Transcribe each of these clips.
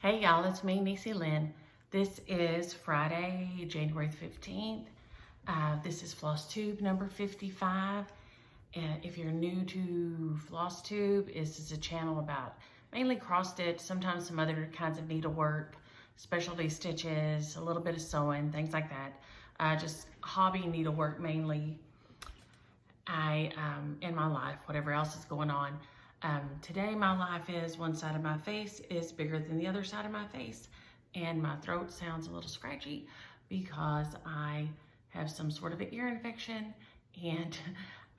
Hey y'all, it's me, Niecielynn. This is Friday, January 15th. This is Flosstube number 55. If you're new to Flosstube, this is a channel about mainly cross stitch, sometimes some other kinds of needlework, specialty stitches, a little bit of sewing, things like that. Just hobby needlework mainly. In my life, whatever else is going on. Today my life is one side of my face is bigger than the other side of my face, and my throat sounds a little scratchy because I have some sort of an ear infection, and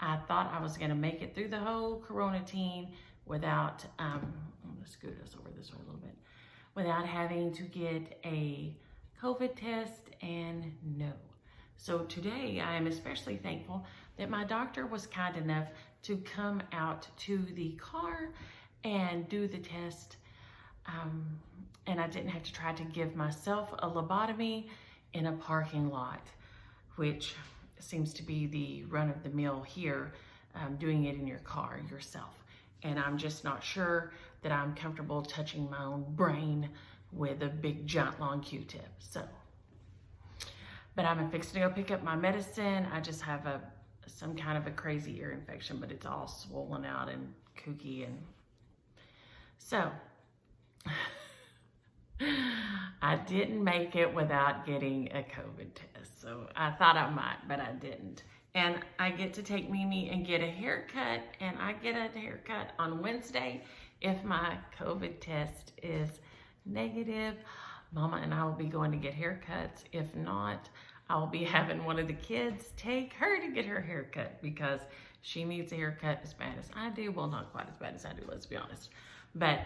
I thought I was gonna make it through the whole quarantine without, I'm gonna scoot us over this way a little bit, without having to get a COVID test, and no. So today I am especially thankful that my doctor was kind enough to come out to the car and do the test. And I didn't have to try to give myself a lobotomy in a parking lot, which seems to be the run of the mill here, doing it in your car yourself. And I'm just not sure that I'm comfortable touching my own brain with a big giant long Q-tip. But I'm fixing to go pick up my medicine. I just have some kind of a crazy ear infection, but it's all swollen out and kooky. And so I didn't make it without getting a COVID test. So I thought I might, but I didn't. And I get to take Mimi and get a haircut, and I get a haircut on Wednesday if my COVID test is negative. Mama and I will be going to get haircuts. If not, I will be having one of the kids take her to get her haircut because she needs a haircut as bad as I do. Well, not quite as bad as I do, let's be honest. But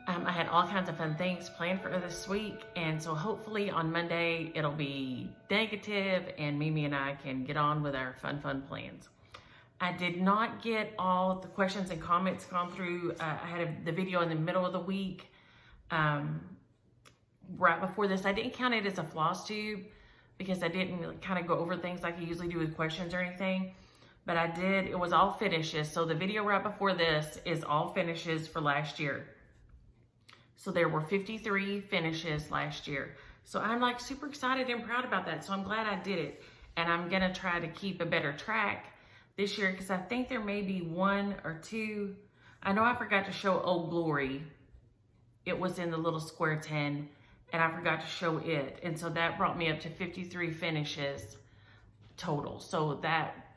I had all kinds of fun things planned for this week. And so hopefully on Monday, it'll be negative and Mimi and I can get on with our fun plans. I did not get all the questions and comments gone through. I had the video in the middle of the week. Right before this, I didn't count it as a Flosstube because I didn't really kind of go over things like I usually do with questions or anything, but I did. It was all finishes. So the video right before this is all finishes for last year. So there were 53 finishes last year. So I'm like super excited and proud about that. So I'm glad I did it. And I'm gonna try to keep a better track this year because I think there may be one or two. I know I forgot to show Old Glory. It was in the little square tin, and I forgot to show it. And so that brought me up to 53 finishes total. So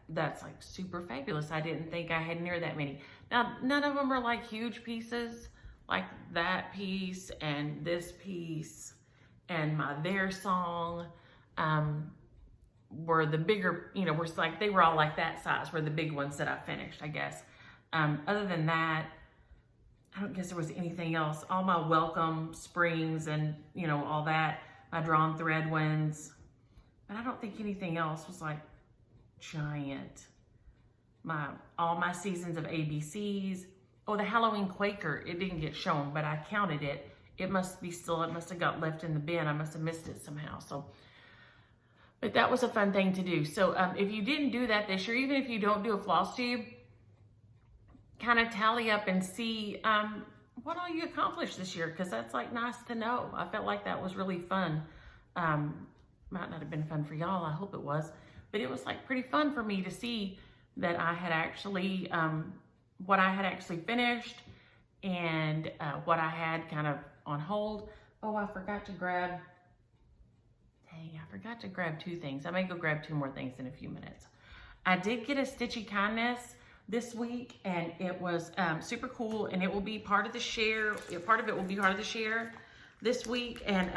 that's like super fabulous. I didn't think I had near that many. Now, none of them are like huge pieces, like that piece and this piece and my Their Song were the bigger, were like, they were all like that size, were the big ones that I finished, I guess. Other than that, I don't guess there was anything else. All my welcome springs and, all that, my drawn thread ones. But I don't think anything else was like giant. All my seasons of ABCs. Oh, the Halloween Quaker, it didn't get shown, but I counted it. It must have got left in the bin. I must have missed it somehow. But that was a fun thing to do. So if you didn't do that this year, even if you don't do a Flosstube, kind of tally up and see what all you accomplished this year, because that's like nice to know. I felt like that was really fun. Might not have been fun for y'all, I hope it was, but it was like pretty fun for me to see that I had actually, what I had actually finished and what I had kind of on hold. Oh, I forgot to grab two things. I may go grab two more things in a few minutes. I did get a Stitchy Kindness this week, and it was super cool, and it will be part of the share. Part of it will be part of the share this week, and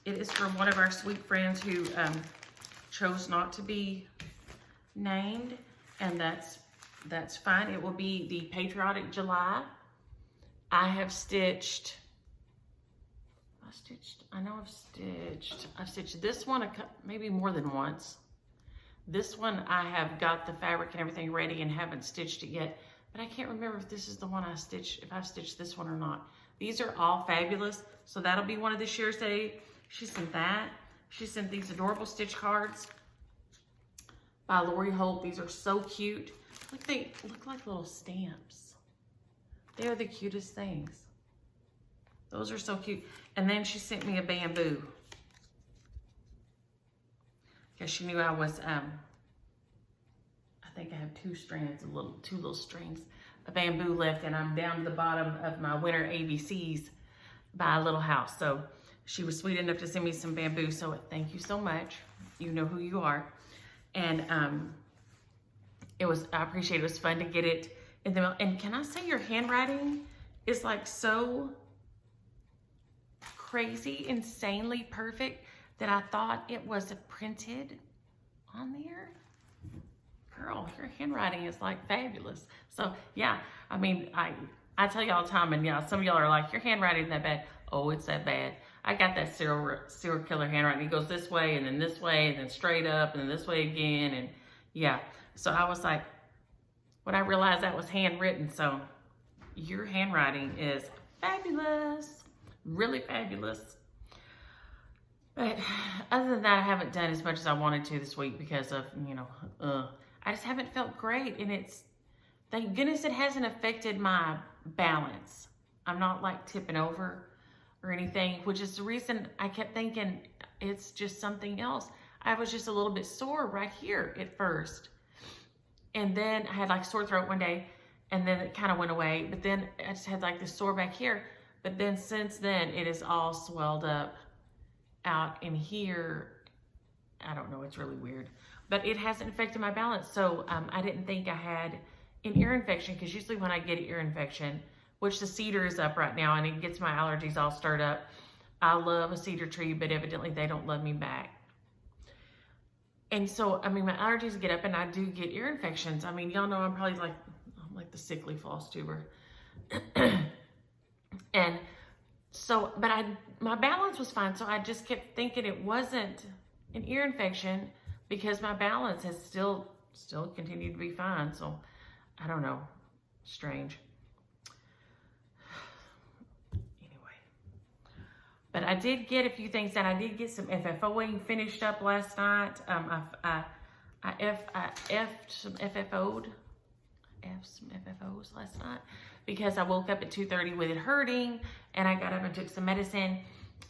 it is from one of our sweet friends who chose not to be named, and that's fine. It will be the Patriotic July. I've stitched this one maybe more than once. This one, I have got the fabric and everything ready and haven't stitched it yet, but I can't remember if this is the one if I've stitched this one or not. These are all fabulous, so that'll be one of the shares today. She sent that. She sent these adorable stitch cards by Lori Holt. These are so cute. Look, they look like little stamps. They are the cutest things. Those are so cute. And then she sent me a bamboo. Because she knew I was, I think I have two little strings of bamboo left, and I'm down to the bottom of my winter ABCs by a little house. So she was sweet enough to send me some bamboo. So thank you so much. You know who you are. And I appreciate it. It was fun to get it in the mail. And can I say your handwriting is like so crazy, insanely perfect that I thought it was printed on there. Girl, your handwriting is like fabulous. So yeah, I mean, I tell you all the time, and yeah, some of y'all are like, your handwriting isn't that bad. Oh, it's that bad. I got that serial killer handwriting. It goes this way and then this way and then straight up and then this way again. And yeah, so I was like, when I realized that was handwritten, so your handwriting is fabulous, really fabulous. But other than that, I haven't done as much as I wanted to this week because of, I just haven't felt great. And thank goodness it hasn't affected my balance. I'm not like tipping over or anything, which is the reason I kept thinking it's just something else. I was just a little bit sore right here at first. And then I had like sore throat one day, and then it kind of went away. But then I just had like this sore back here. But then since then, it is all swelled up out in here. I don't know, it's really weird. But it hasn't affected my balance. So I didn't think I had an ear infection, because usually when I get an ear infection, which the cedar is up right now and it gets my allergies all stirred up. I love a cedar tree, but evidently they don't love me back. And so, I mean, my allergies get up and I do get ear infections. I mean, y'all know I'm like the sickly Flosstuber. And so, but my balance was fine. So I just kept thinking it wasn't an ear infection because my balance has still continued to be fine. So I don't know, strange. But I did get a few things done. I did get some FFOing finished up last night. I effed some FFOs last night because I woke up at 2:30 with it hurting, and I got up and took some medicine,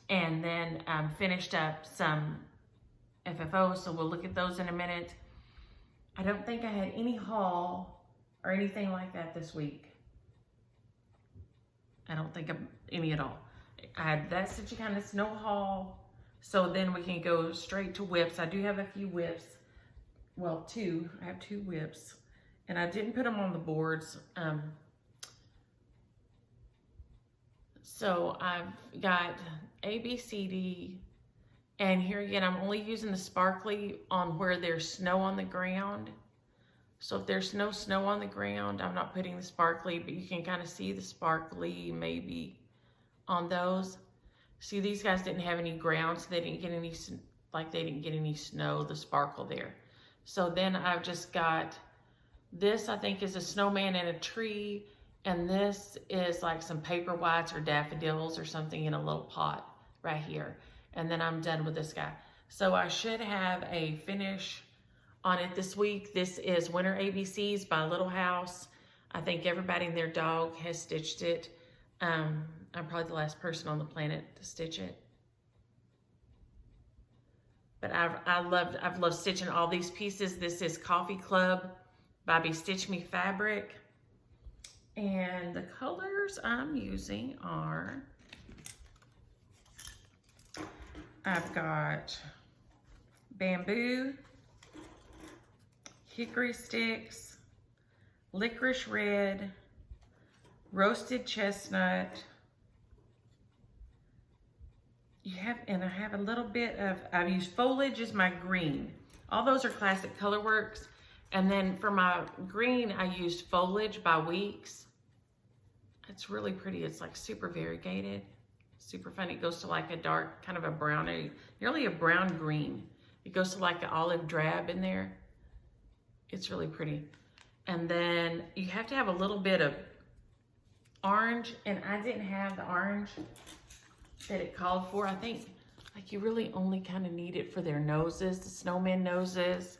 and then finished up some FFOs. So we'll look at those in a minute. I don't think I had any haul or anything like that this week. I don't think any at all. I had that Stitchy kind of snow haul, so then we can go straight to whips. I do have a few whips. Well, two. I have 2 whips, and I didn't put them on the boards. So I've got A, B, C, D, and here again, I'm only using the sparkly on where there's snow on the ground. So if there's no snow on the ground, I'm not putting the sparkly, but you can kind of see the sparkly maybe on those. See, these guys didn't have any ground, so they didn't get any snow, the sparkle there. So then I've just got this, I think is a snowman and a tree, and this is like some paper whites or daffodils or something in a little pot right here. And then I'm done with this guy. So I should have a finish on it this week. This is Winter ABCs by Little House. I think everybody and their dog has stitched it. I'm probably the last person on the planet to stitch it. But I've loved stitching all these pieces. This is Coffee Club by Be Stitch Me Fabric. And the colors I'm using are, I've got bamboo, hickory sticks, licorice red, roasted chestnut. And I have a little bit of, I've used foliage as my green. All those are classic Colorworks. And then for my green, I used foliage by Weeks. It's really pretty. It's like super variegated, super fun. It goes to like a dark, kind of a brown, nearly a brown green. It goes to like an olive drab in there. It's really pretty. And then you have to have a little bit of orange, and I didn't have the orange that it called for. I think like you really only kind of need it for their noses, the snowman noses,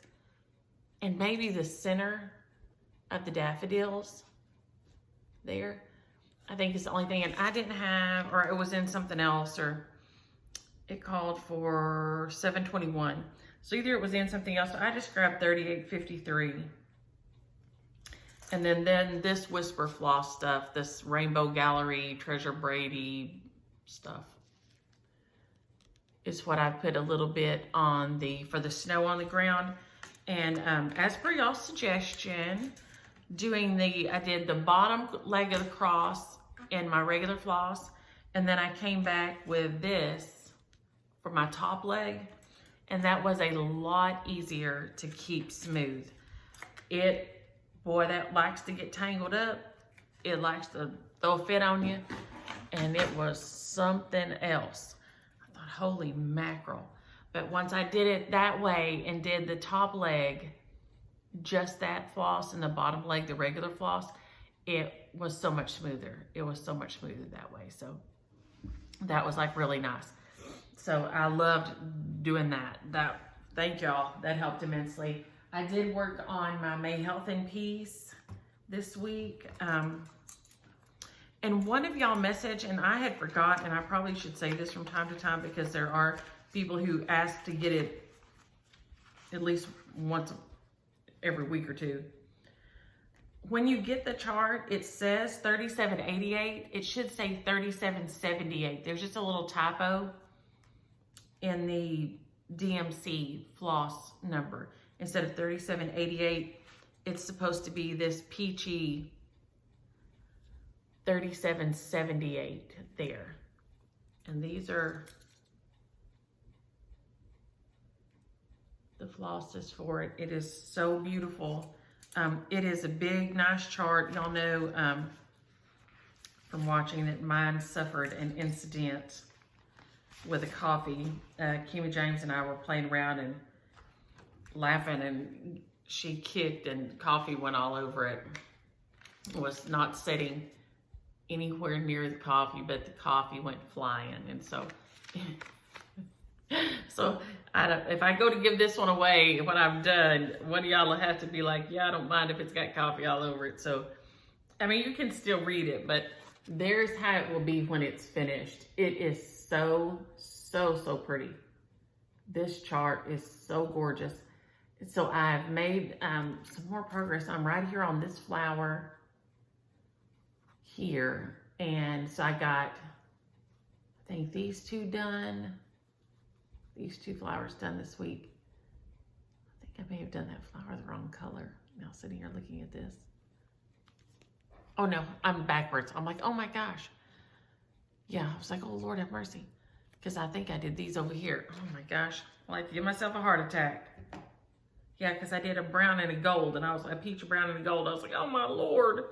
and maybe the center of the daffodils there. I think it's the only thing, and I didn't have, or it was in something else, or it called for $7.21. So either it was in something else, so I just grabbed $38.53. And then this Whisper Floss stuff, this Rainbow Gallery, Treasure Brady stuff, is what I put a little bit on for the snow on the ground. And as per y'all's suggestion, I did the bottom leg of the cross in my regular floss, and then I came back with this for my top leg, and that was a lot easier to keep smooth. Boy, that likes to get tangled up. It likes to throw a fit on you, and it was something else. I thought, holy mackerel. But once I did it that way and did the top leg, just that floss, and the bottom leg, the regular floss, it was so much smoother. It was so much smoother that way. So that was like really nice. So I loved doing that. Thank y'all. That helped immensely. I did work on my May Health and Peace this week. And one of y'all messaged, and I had forgotten, and I probably should say this from time to time because there are people who ask to get it at least once every week or two. When you get the chart, it says 3788. It should say 3778. There's just a little typo in the DMC floss number. Instead of 3788, it's supposed to be this peachy 3778 there. And these are the flosses for it. It is so beautiful. It is a big, nice chart. Y'all know from watching that mine suffered an incident with a coffee. Kimmy James and I were playing around and laughing, and she kicked and coffee went all over it. Was not sitting anywhere near the coffee, but the coffee went flying. And so if I go to give this one away, when I'm done, one of y'all will have to be like, yeah, I don't mind if it's got coffee all over it. So, I mean, you can still read it, but there's how it will be when it's finished. It is so, so, so pretty. This chart is so gorgeous. So I've made some more progress. I'm right here on this flower here. And so I got, I think, these two done. These two flowers done this week. I think I may have done that flower the wrong color. Now sitting here looking at this. Oh no, I'm backwards. I'm like, oh my gosh. Yeah, I was like, oh Lord have mercy. Because I think I did these over here. Oh my gosh. I like to give myself a heart attack. Yeah, because I did a brown and a gold, and I was a peach, brown, and a gold. I was like, oh my Lord.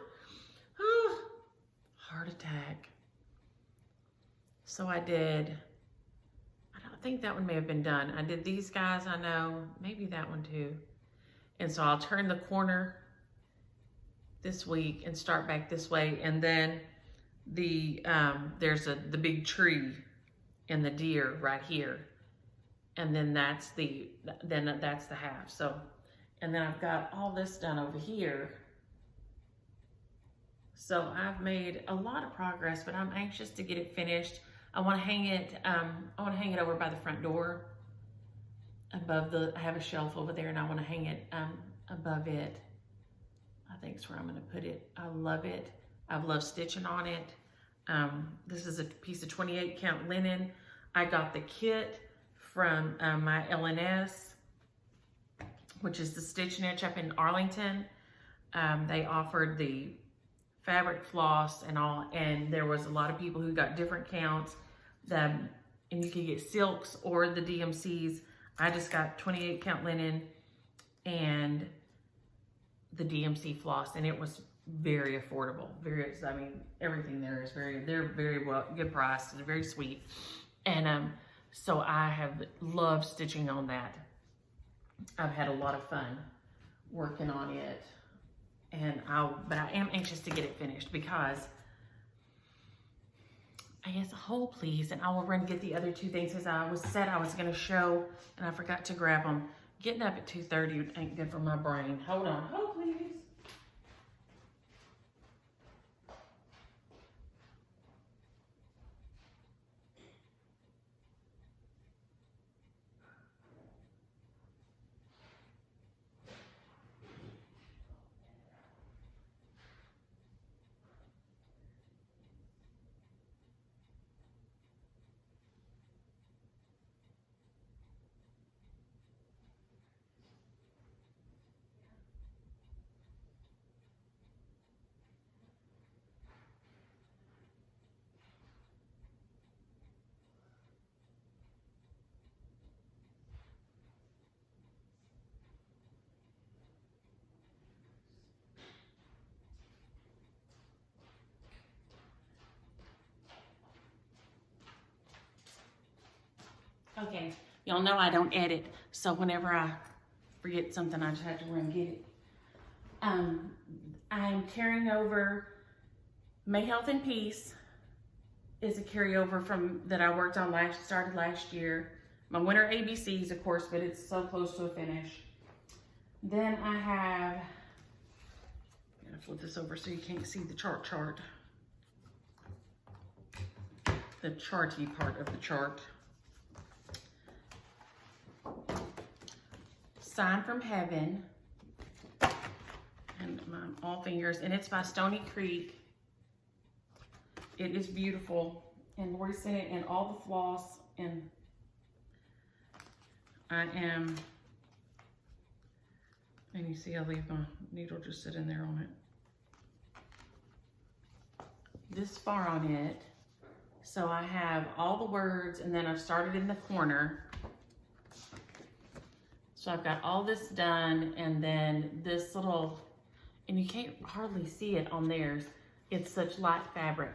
Heart attack. So I did, I don't think that one may have been done. I did these guys, I know, maybe that one too. And so I'll turn the corner this week and start back this way. And then there's the big tree and the deer right here. And then that's the half. So, and then I've got all this done over here. So I've made a lot of progress, but I'm anxious to get it finished. I want to hang it. I want to hang it over by the front door. Above I have a shelf over there, and I want to hang it above it. I think it's where I'm going to put it. I love it. I've loved stitching on it. This is a piece of 28 count linen. I got the kit from my LNS, which is the Stitch Niche up in Arlington. They offered the fabric floss and all, and there was a lot of people who got different counts. And you can get silks or the DMCs. I just got 28 count linen and the DMC floss, and it was very affordable. I mean, everything there is they're very well, good price, and very sweet. And so I have loved stitching on that. I've had a lot of fun working on it, but I am anxious to get it finished because I guess, hold please, and I will run get the other two things as I said I was going to show, and I forgot to grab them. Getting up at 2:30 ain't good for my brain. Hold on, hold please. Okay, y'all know I don't edit, so whenever I forget something, I just have to run and get it. I'm carrying over May Health and Peace is a carryover from that I worked on started last year. My winter ABCs, of course, but it's so close to a finish. Then I have, I'm gonna flip this over so you can't see the chart. The charty part of the chart. Sign from Heaven, and my all fingers, and it's by Stony Creek. It is beautiful, and Lori sent it in all the floss, and and you see I leave my needle just sitting there on it. This far on it, so I have all the words, and then I've started in the corner. So I've got all this done, and then this little, and you can't hardly see it on theirs. It's such light fabric,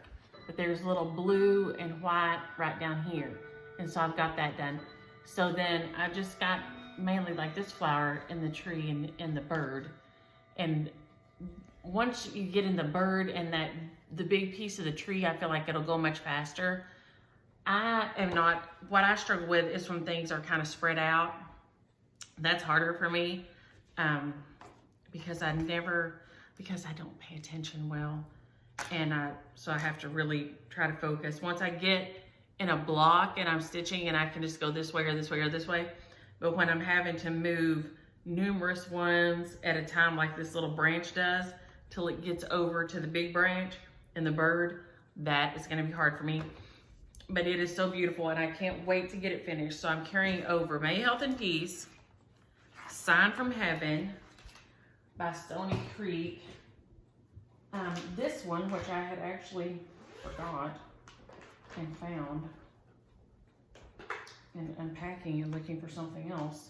but there's little blue and white right down here. And so I've got that done. So then I just got mainly like this flower and the tree and the bird. And once you get in the bird and the big piece of the tree, I feel like it'll go much faster. What I struggle with is when things are kind of spread out. That's harder for me because I don't pay attention well. And so I have to really try to focus. Once I get in a block and I'm stitching and I can just go this way or this way or this way. But when I'm having to move numerous ones at a time like this little branch does till it gets over to the big branch and the bird, that is gonna be hard for me. But it is so beautiful and I can't wait to get it finished. So I'm carrying over May Health and Peace, Sign from Heaven by Stony Creek. This one, which I had actually forgot and found, and unpacking and looking for something else.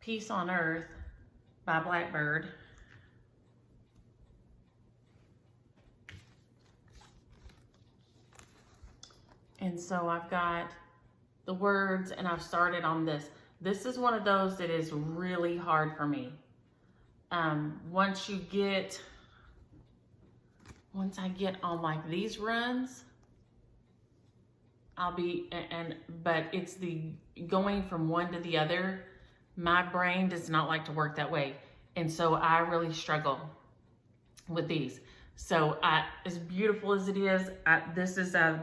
Peace on Earth by Blackbird. And so I've got the words and I've started on this. This is one of those that is really hard for me. Once I get on like these runs, but it's the going from one to the other. My brain does not like to work that way. And so I really struggle with these. So as beautiful as it is, I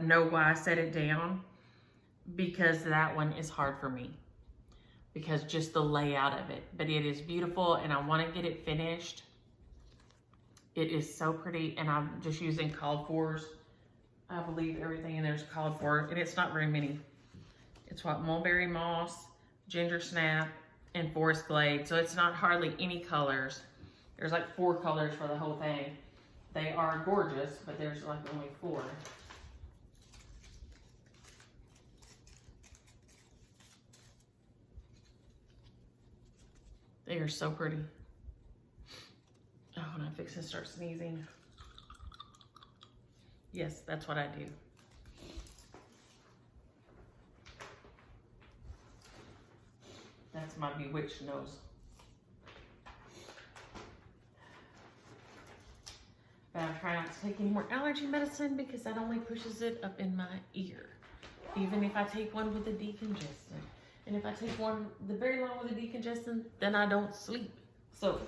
know why I set it down, because that one is hard for me because just the layout of it. But it is beautiful and I want to get it finished. It is so pretty, and I'm just using called fors. I believe everything in there is called for, and it's not very many. It's what, mulberry moss, ginger snap, and forest glade. So it's not hardly any colors. There's like 4 colors for the whole thing. They are gorgeous, but there's like only 4. They are so pretty. Oh, and I'm fixing to start sneezing. Yes, that's what I do. That's my bewitched nose. But I'm trying not to take any more allergy medicine because that only pushes it up in my ear. Even if I take one with a decongestant. And if I take one, the very long with a decongestant, then I don't sleep. So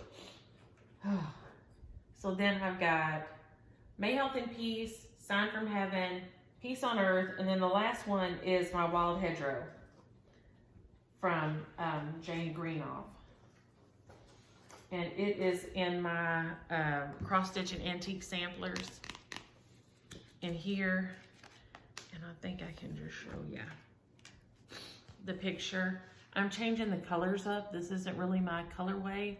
then I've got May Health and Peace, Sign from Heaven, Peace on Earth, and then the last one is my Wild Hedgerow from Jane Greenoff. And it is in my cross stitch and antique samplers in here. And I think I can just show you the picture. I'm changing the colors up. This isn't really my colorway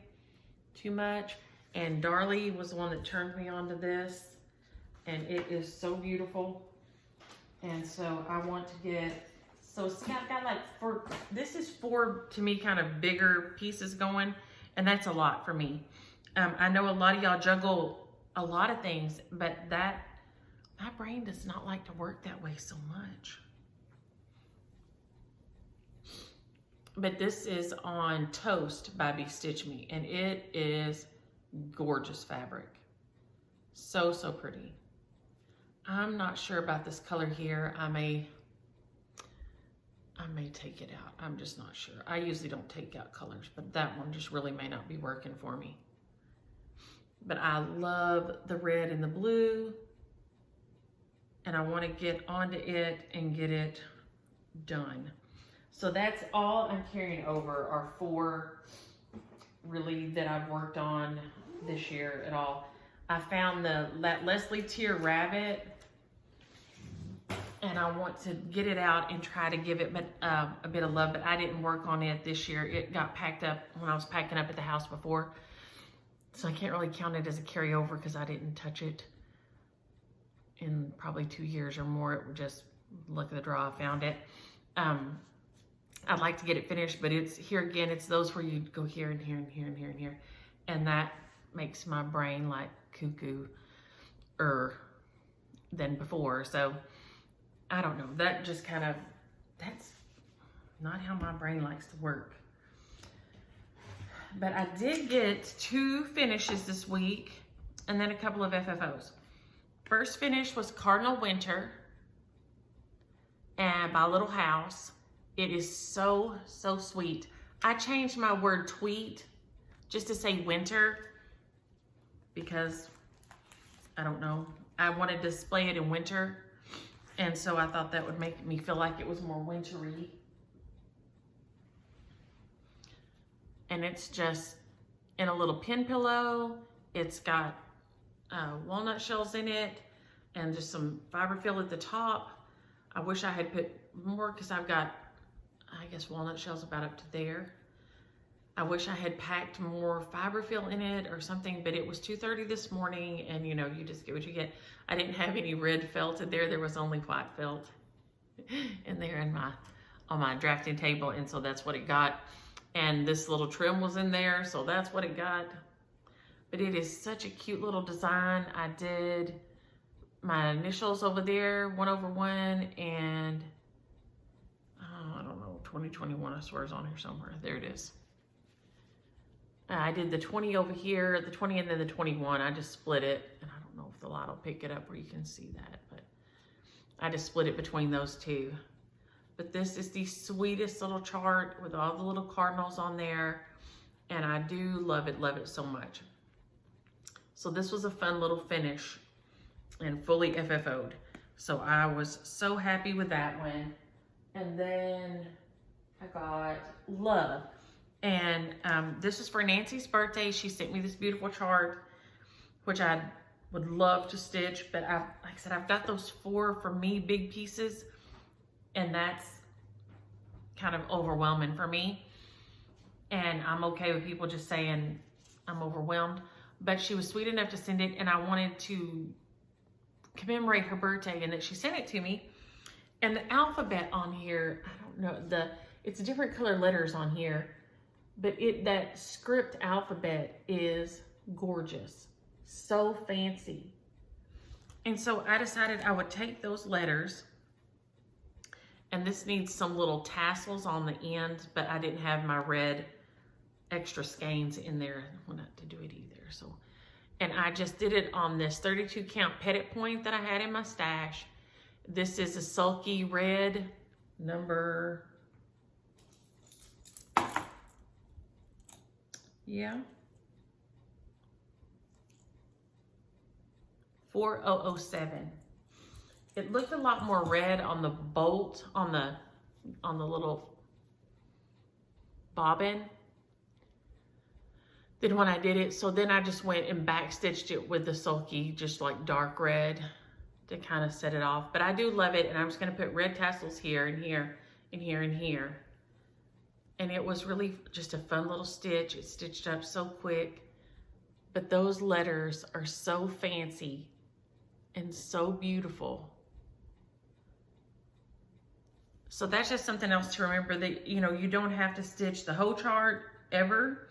too much. And Darlie was the one that turned me on to this. And it is so beautiful. And so I want to get, so see, I've got like this is 4 to me kind of bigger pieces going. And that's a lot for me. I know a lot of y'all juggle a lot of things, but my brain does not like to work that way so much. But this is on Toast by Stitch Me, and it is gorgeous fabric. So, so pretty. I'm not sure about this color here. I may take it out. I'm just not sure. I usually don't take out colors, but that one just really may not be working for me. But I love the red and the blue, and I want to get onto it and get it done. So that's all I'm carrying over are 4 really that I've worked on this year at all. I found that Leslie Tier Rabbit, and I want to get it out and try to give it a bit of love, but I didn't work on it this year. It got packed up when I was packing up at the house before. So I can't really count it as a carryover because I didn't touch it in probably 2 years or more. It was just luck of the draw, I found it. I'd like to get it finished, but it's here again. It's those where you go here and here and here and here and here. And that makes my brain like cuckoo-er than before. So I don't know. That just kind of, that's not how my brain likes to work. But I did get 2 finishes this week and then a couple of FFOs. First finish was Cardinal Winter and by Little House. It is so, so sweet. I changed my word tweet just to say winter because, I don't know, I wanted to display it in winter. And so I thought that would make me feel like it was more wintry. And it's just in a little pin pillow. It's got walnut shells in it and just some fiberfill at the top. I wish I had put more because I've got, I guess, walnut shells about up to there. I wish I had packed more fiberfill in it or something, but it was 2:30 this morning and you know, you just get what you get. I didn't have any red felt in there. There was only white felt in there on my drafting table, and so that's what it got. And this little trim was in there, so that's what it got. But it is such a cute little design. I did my initials over there, 1 over 1, and I don't know, 2021 I swear is on here somewhere. There it is. I did the 20 over here, the 20 and then the 21. I just split it, and I don't know if the light will pick it up where you can see that, but I just split it between those 2. But this is the sweetest little chart with all the little cardinals on there, and I do love it so much. So this was a fun little finish and fully FFO'd. So I was so happy with that one. And then I got Love. And this is for Nancy's birthday. She sent me this beautiful chart, which I would love to stitch. But like I said, I've got those 4 for me big pieces. And that's kind of overwhelming for me. And I'm okay with people just saying I'm overwhelmed. But she was sweet enough to send it, and I wanted to commemorate her birthday and that she sent it to me. And the alphabet on here, I don't know, it's different color letters on here, but that script alphabet is gorgeous. So fancy. And so I decided I would take those letters, and this needs some little tassels on the end, but I didn't have my red extra skeins in there. I wanted to do it either. So, and I just did it on this 32 count pettit point that I had in my stash. This is a sulky red number, yeah, 4007. It looked a lot more red on the bolt, on the little bobbin than when I did it. So then I just went and back stitched it with the sulky, just like dark red to kind of set it off. But I do love it, and I'm just gonna put red tassels here and here and here and here. And it was really just a fun little stitch. It stitched up so quick, but those letters are so fancy and so beautiful. So that's just something else to remember, that, you know, you don't have to stitch the whole chart ever.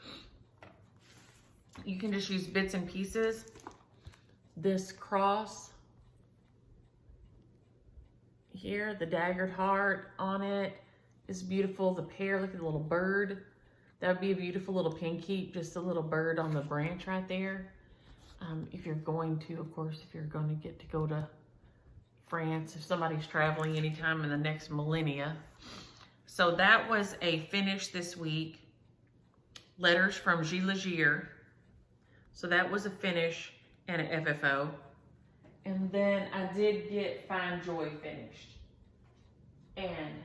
You can just use bits and pieces. This cross here, the daggered heart on it is beautiful. The pear, look at the little bird. That would be a beautiful little pin keep, just a little bird on the branch right there. If you're going to, of course, if you're going to get to go to France, if somebody's traveling anytime in the next millennia. So that was a finish this week. Letters from Gilles Leger. So that was a finish and an FFO. And then I did get Find Joy finished. And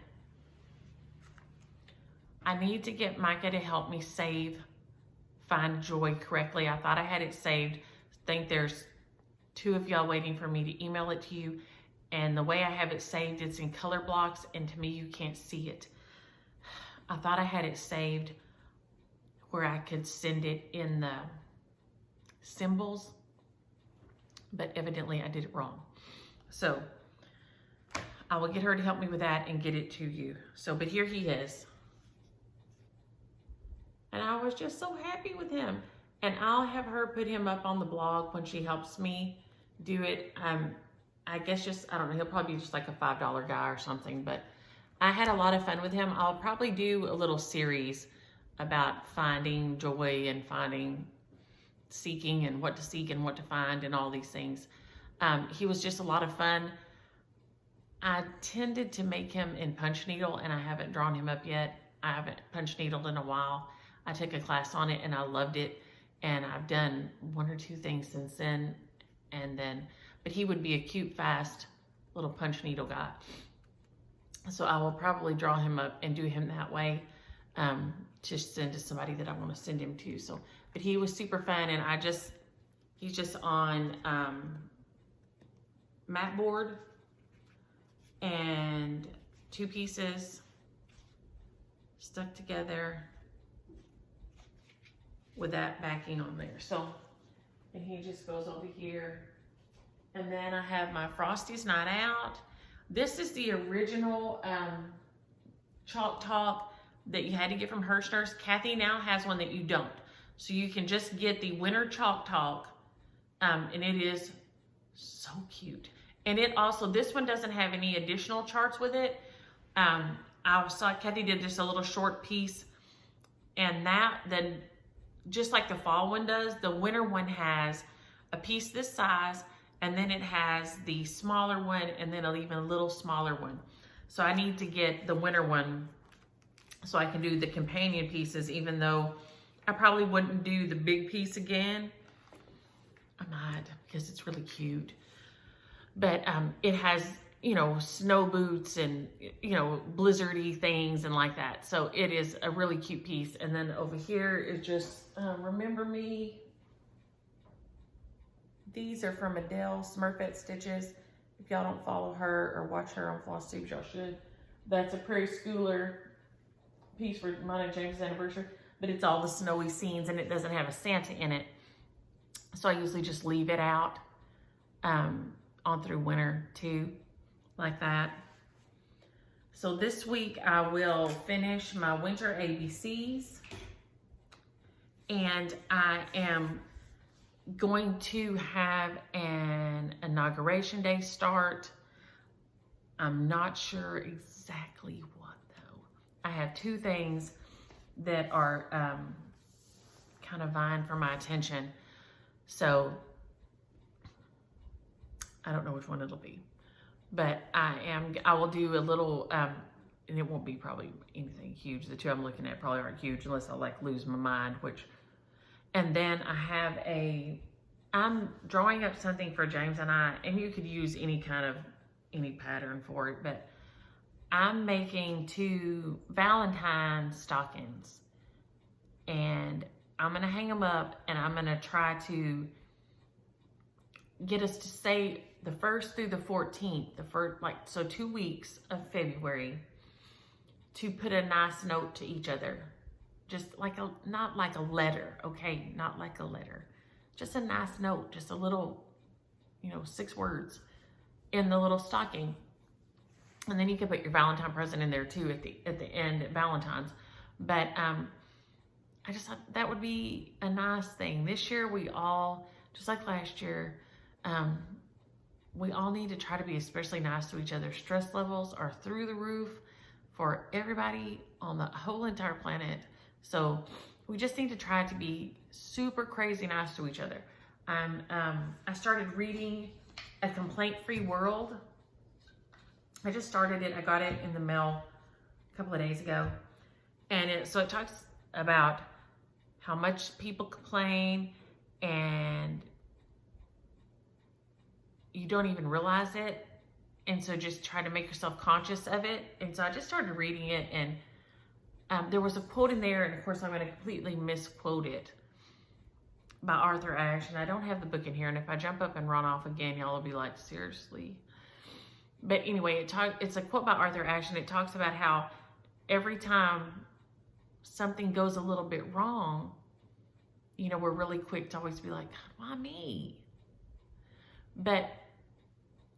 I need to get Micah to help me save Find Joy correctly. I thought I had it saved. I think there's 2 of y'all waiting for me to email it to you. And the way I have it saved, it's in color blocks, and to me, you can't see it. I thought I had it saved where I could send it in the symbols, but evidently I did it wrong. So I will get her to help me with that and get it to you. So, but here he is. And I was just so happy with him. And I'll have her put him up on the blog when she helps me do it. I guess just, I don't know, he'll probably be just like a $5 guy or something, but I had a lot of fun with him. I'll probably do a little series about finding joy and seeking and what to seek and what to find and all these things. He was just a lot of fun. I tended to make him in punch needle, and I haven't drawn him up yet. I haven't punch needled in a while. I took a class on it and I loved it, and I've done 1 or 2 things since then. But he would be a cute, fast little punch needle guy. So I will probably draw him up and do him that way, to send to somebody that I want to send him to. So, but he was super fun, and he's just on mat board and 2 pieces stuck together with that backing on there. So, and he just goes over here. And then I have my Frosty's Night Out. This is the original chalk talk that you had to get from Hirschner's. Kathy now has one that you don't. So you can just get the winter chalk talk, and it is so cute. And it also, this one doesn't have any additional charts with it. I saw Kathy did just a little short piece, and then just like the fall one does, the winter one has a piece this size, and then it has the smaller one, and then even a little smaller one. So I need to get the winter one so I can do the companion pieces, even though I probably wouldn't do the big piece again. I might, because it's really cute. But it has, you know, snow boots and, you know, blizzardy things and like that. So it is a really cute piece. And then over here is just Remember Me. These are from Adele Smurfette Stitches. If y'all don't follow her or watch her on Flosstube, y'all should. That's a Prairie Schooler piece for mine and James' anniversary, but it's all the snowy scenes, and it doesn't have a Santa in it. So I usually just leave it out on through winter too, like that. So this week I will finish my winter ABCs, and I am going to have an inauguration day start. I'm not sure exactly what though. I have 2 things that are kind of vying for my attention. So I don't know which one it'll be, but I will do a little, and it won't be probably anything huge. The 2 I'm looking at probably aren't huge unless I like lose my mind, and then I have I'm drawing up something for James and I, and you could use any pattern for it, but I'm making 2 Valentine stockings, and I'm gonna hang them up, and I'm gonna try to get us to say the 1st through the 14th, so 2 weeks of February, to put a nice note to each other. Just like not like a letter, okay? Not like a letter. Just a nice note, just a little, 6 words in the little stocking. And then you can put your Valentine present in there too at the end at Valentine's. But I just thought that would be a nice thing. This year we all, just like last year, we all need to try to be especially nice to each other. Stress levels are through the roof for everybody on the whole entire planet. So we just need to try to be super crazy nice to each other. I started reading A Complaint-Free World. I just started it. I got it in the mail a couple of days ago. And so it talks about how much people complain and you don't even realize it. And so just try to make yourself conscious of it. And so I just started reading it, and there was a quote in there, and of course I'm going to completely misquote it, by Arthur Ashe. And I don't have the book in here, and if I jump up and run off again, y'all will be like, seriously? But anyway, it's a quote by Arthur Ashe, and it talks about how every time something goes a little bit wrong, you know, we're really quick to always be like, why me? But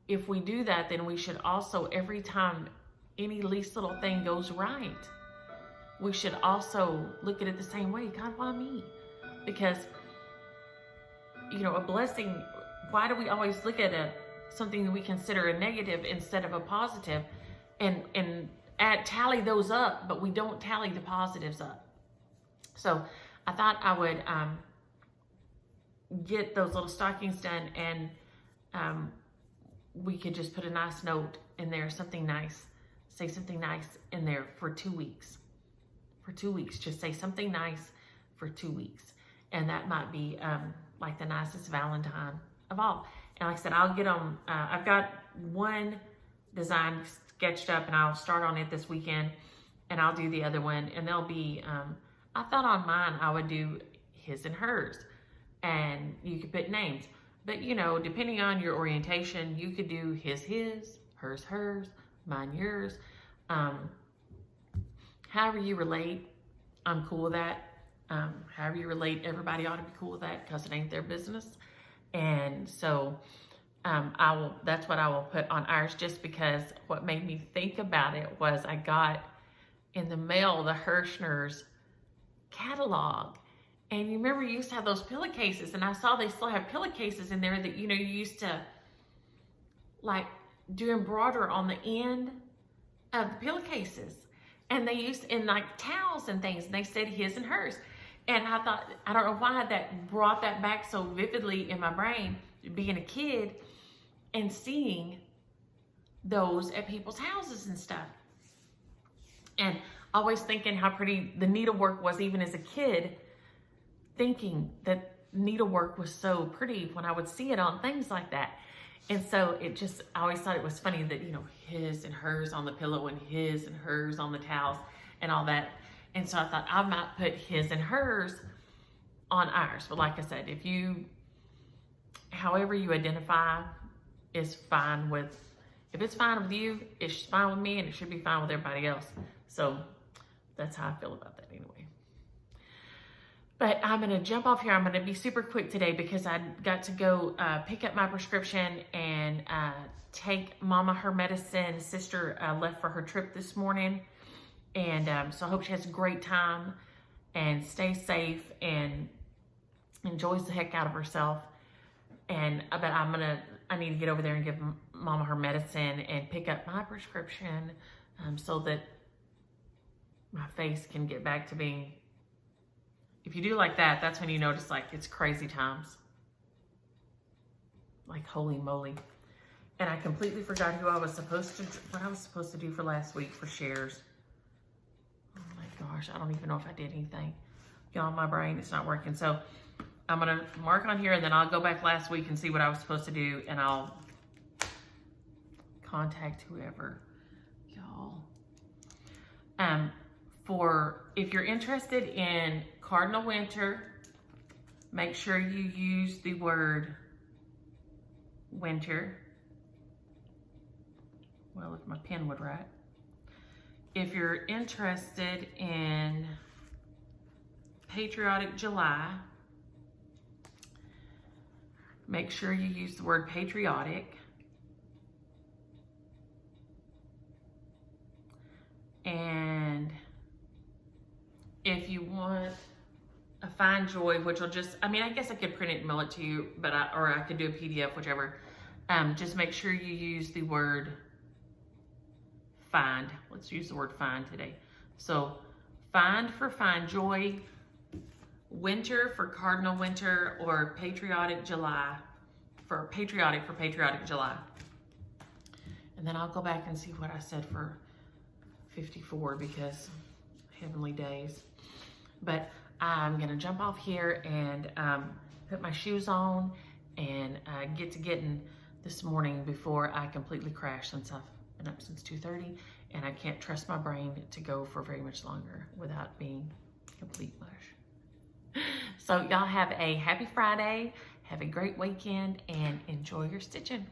if we do that, then we should also, every time any least little thing goes right, we should also look at it the same way. God, why me? Because, you know, a blessing, why do we always look at something that we consider a negative instead of a positive, and tally those up, but we don't tally the positives up? So I thought I would get those little stockings done, and we could just put a nice note in there, something nice. Say something nice in there for 2 weeks. For 2 weeks, just say something nice for 2 weeks. And that might be like the nicest Valentine of all. And like I said, I'll get them. I've got one design sketched up, and I'll start on it this weekend, and I'll do the other one. And they'll be, I thought on mine I would do his and hers, and you could put names. But, you know, depending on your orientation, you could do his, hers, hers, mine, yours. However you relate, I'm cool with that. However you relate, everybody ought to be cool with that, because it ain't their business. And so that's what I will put on ours, just because what made me think about it was I got in the mail the Hirschner's catalog. And you remember you used to have those pillowcases, and I saw they still have pillowcases in there that, you know, you used to like do embroider on the end of the pillowcases. And they used in like towels and things, and they said his and hers. And I thought, I don't know why that brought that back so vividly in my brain, being a kid and seeing those at people's houses and stuff. And always thinking how pretty the needlework was, even as a kid, thinking that needlework was so pretty when I would see it on things like that. And so it just, I always thought it was funny that, you know, his and hers on the pillow and his and hers on the towels and all that. And so I thought I might put his and hers on ours. But like I said, if you, however you identify is fine with, if it's fine with you, it's fine with me, and it should be fine with everybody else. So that's how I feel about that anyway. But I'm going to jump off here. I'm going to be super quick today because I got to go pick up my prescription and take Mama her medicine. Sister left for her trip this morning. And so I hope she has a great time and stays safe and enjoys the heck out of herself. And but I need to get over there and give Mama her medicine and pick up my prescription so that my face can get back to being. If you do like that, that's when you notice like it's crazy times. Like holy moly. And I completely forgot what I was supposed to do for last week for shares. Oh my gosh, I don't even know if I did anything. Y'all, my brain, it's not working. So I'm gonna mark on here, and then I'll go back last week and see what I was supposed to do, and I'll contact whoever, y'all. If you're interested in Cardinal Winter, make sure you use the word winter. Well, if my pen would write. If you're interested in Patriotic July, make sure you use the word patriotic. And if you want a Find Joy, which will just, I mean, I guess I could print it and mail it to you, but or I could do a PDF, whichever. Just make sure you use the word find. Let's use the word find today. So find for Find Joy, winter for Cardinal Winter, or Patriotic July for Patriotic July. And then I'll go back and see what I said for 54 because heavenly days. But I'm gonna jump off here and put my shoes on and get to getting this morning before I completely crash, since I've been up since 2:30 and I can't trust my brain to go for very much longer without being complete mush. So y'all have a happy Friday, have a great weekend, and enjoy your stitching.